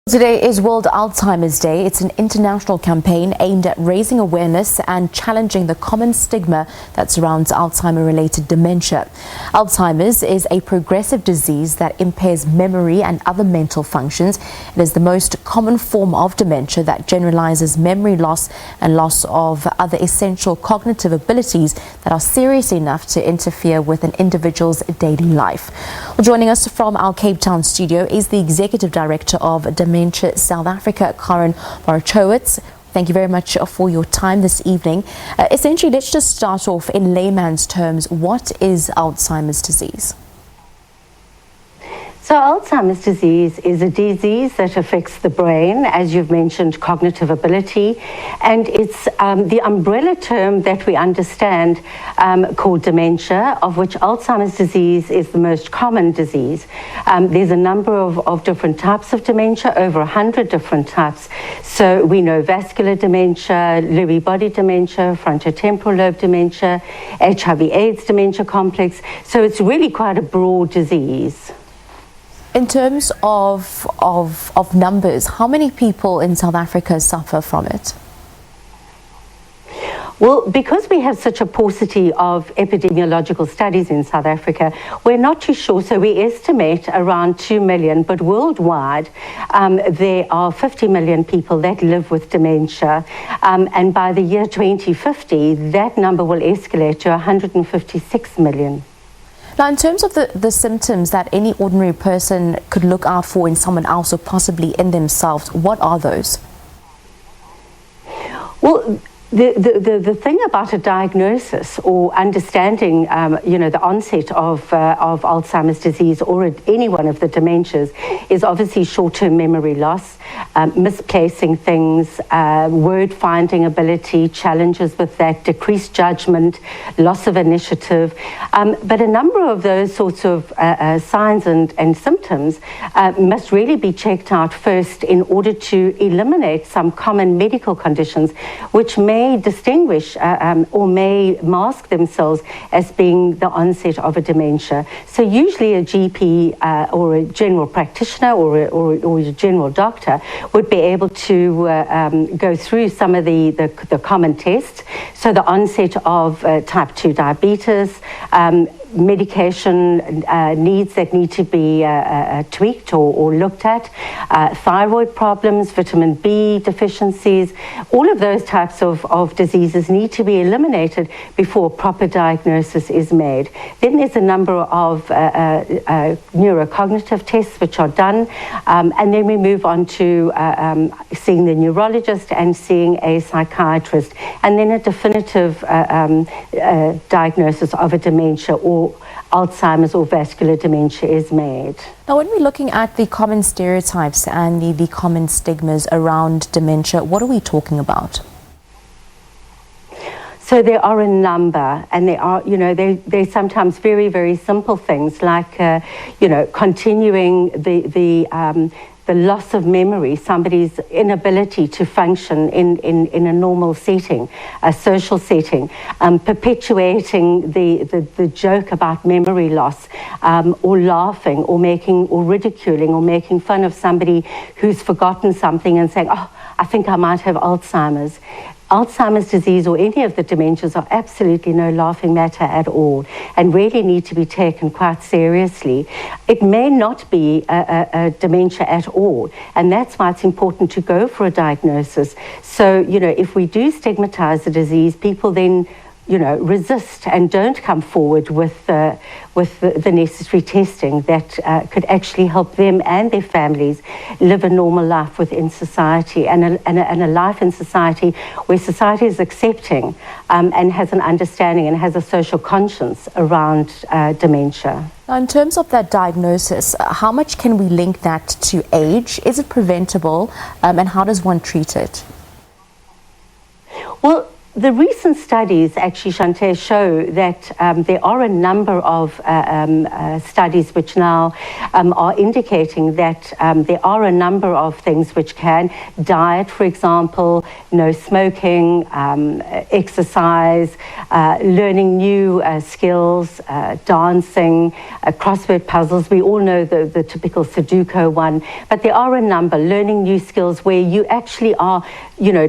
Today is World Alzheimer's Day. It's an international campaign aimed at raising awareness and challenging the common stigma that surrounds Alzheimer-related dementia. Alzheimer's is a progressive disease that impairs memory and other mental functions. It is the most common form of dementia that generalizes memory loss and loss of other essential cognitive abilities that are serious enough to interfere with an individual's daily life. Well, joining us from our Cape Town studio is the Executive Director of Dementia South Africa, Karen Borochowitz. Thank you very much for your time this evening. Essentially, let's just start off in layman's terms. What is Alzheimer's disease? So Alzheimer's disease is a disease that affects the brain, as you've mentioned, cognitive ability, and it's the umbrella term that we understand called dementia, of which Alzheimer's disease is the most common disease. There's a number of different types of dementia, over 100 different types. So we know vascular dementia, Lewy body dementia, frontotemporal lobe dementia, HIV/AIDS dementia complex. So it's really quite a broad disease. In terms of numbers, how many people in South Africa suffer from it? Well, because we have such a paucity of epidemiological studies in South Africa, we're not too sure. So we estimate around 2 million, but worldwide there are 50 million people that live with dementia. And by the year 2050, that number will escalate to 156 million. Now, in terms of the symptoms that any ordinary person could look out for in someone else or possibly in themselves, what are those? Well, the thing about a diagnosis or understanding, the onset of Alzheimer's disease or any one of the dementias is obviously short-term memory loss, misplacing things, word-finding ability, challenges with that, decreased judgment, loss of initiative. But a number of those sorts of signs and symptoms must really be checked out first in order to eliminate some common medical conditions which may distinguish or may mask themselves as being the onset of a dementia. So usually a GP or a general practitioner or a general doctor would be able to go through some of the common tests. So the onset of type 2 diabetes, medication needs that need to be tweaked or looked at, thyroid problems, vitamin B deficiencies, all of those types of diseases need to be eliminated before proper diagnosis is made. Then there's a number of neurocognitive tests which are done, and then we move on to seeing the neurologist and seeing a psychiatrist, and then a definitive diagnosis of a dementia or Alzheimer's or vascular dementia is made. Now, when we're looking at the common stereotypes and the common stigmas around dementia, what are we talking about? So there are a number, and they are, they're sometimes very, very simple things like, continuing the loss of memory, somebody's inability to function in a normal setting, a social setting, perpetuating the joke about memory loss, or laughing or ridiculing or making fun of somebody who's forgotten something and saying, oh, I think I might have Alzheimer's. Alzheimer's disease or any of the dementias are absolutely no laughing matter at all and really need to be taken quite seriously. It may not be a dementia at all, and that's why it's important to go for a diagnosis. So, if we do stigmatize the disease, people then resist and don't come forward with the necessary testing that could actually help them and their families live a normal life within society and a life in society where society is accepting and has an understanding and has a social conscience around dementia. Now, in terms of that diagnosis, how much can we link that to age? Is it preventable, and how does one treat it? Well, the recent studies, actually, Shante, show that there are a number of studies which now are indicating that there are a number of things which can, diet, for example, no smoking, exercise, learning new skills, dancing, crossword puzzles. We all know the typical Sudoku one, but there are a number, learning new skills where you actually are,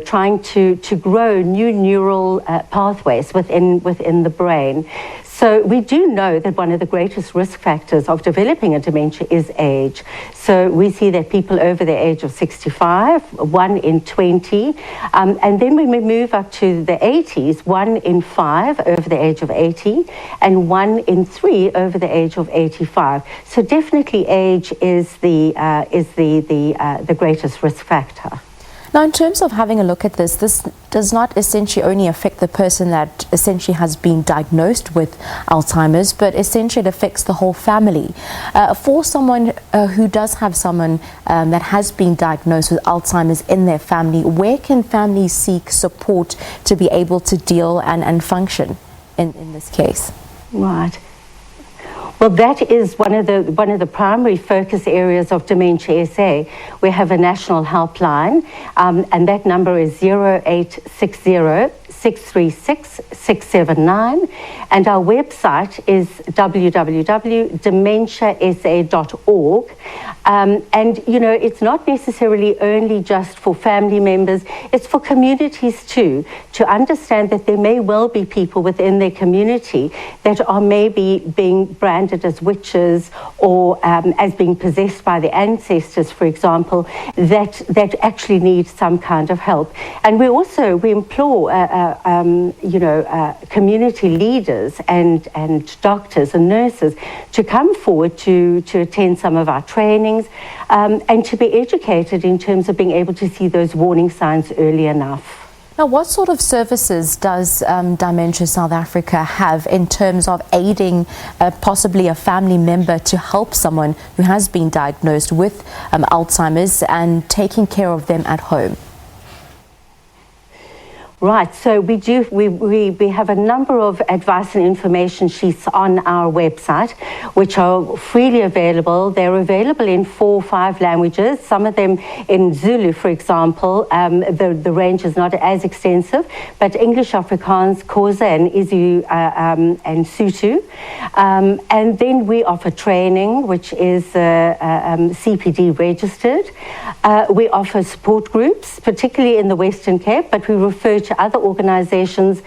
trying to grow new neural pathways within the brain. So we do know that one of the greatest risk factors of developing a dementia is age. So we see that people over the age of 65, 1 in 20, and then when we move up to the 80s, 1 in 5 over the age of 80, and 1 in 3 over the age of 85. So definitely age is the greatest risk factor. Now, in terms of having a look at this does not essentially only affect the person that essentially has been diagnosed with Alzheimer's, but essentially it affects the whole family. For someone who does have someone that has been diagnosed with Alzheimer's in their family, where can families seek support to be able to deal and function in this case? Right. Well, that is one of the primary focus areas of Dementia SA. We have a national helpline, and that number is 0860 636 679, and our website is www.dementiasa.org. And it's not necessarily only just for family members, it's for communities too, to understand that there may well be people within their community that are maybe being branded as witches or as being possessed by the ancestors, for example, that actually need some kind of help. And we implore community leaders and doctors and nurses to come forward to attend some of our trainings and to be educated in terms of being able to see those warning signs early enough. Now, what sort of services does Dementia South Africa have in terms of aiding possibly a family member to help someone who has been diagnosed with Alzheimer's and taking care of them at home? Right, so we have a number of advice and information sheets on our website, which are freely available. They're available in 4 or 5 languages, some of them in Zulu, for example. The range is not as extensive, but English, Afrikaans, Xhosa, and Isiu and Sotho. And then we offer training, which is CPD registered. We offer support groups, particularly in the Western Cape, but we refer to other organizations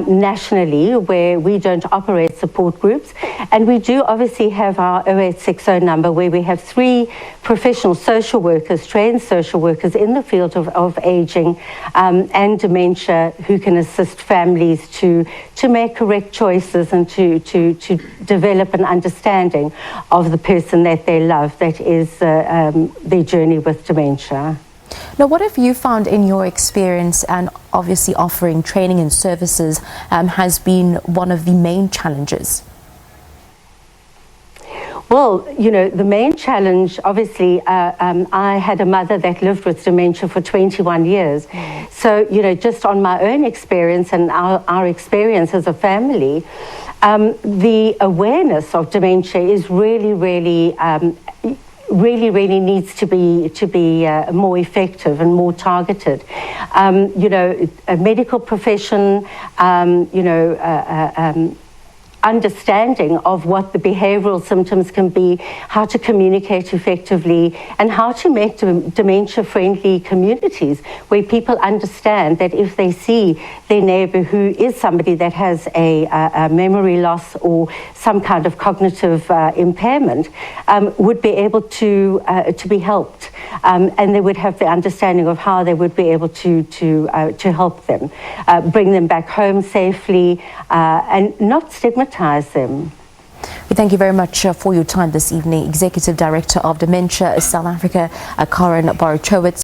nationally where we don't operate support groups. And we do obviously have our 0860 number where we have 3 professional social workers, trained social workers in the field of aging and dementia who can assist families to make correct choices and to develop an understanding of the person that they love, that is their journey with dementia. Now, what have you found in your experience, and obviously offering training and services has been one of the main challenges? Well, the main challenge, obviously, I had a mother that lived with dementia for 21 years. So, just on my own experience and our experience as a family, the awareness of dementia is really needs to be more effective and more targeted. A medical profession, understanding of what the behavioral symptoms can be, how to communicate effectively, and how to make dementia-friendly communities where people understand that if they see their neighbour who is somebody that has a memory loss or some kind of cognitive impairment, would be able to be helped, and they would have the understanding of how they would be able to help them, bring them back home safely, and not stigmatize them. We thank you very much for your time this evening. Executive Director of Dementia South Africa, Karen Borochowitz.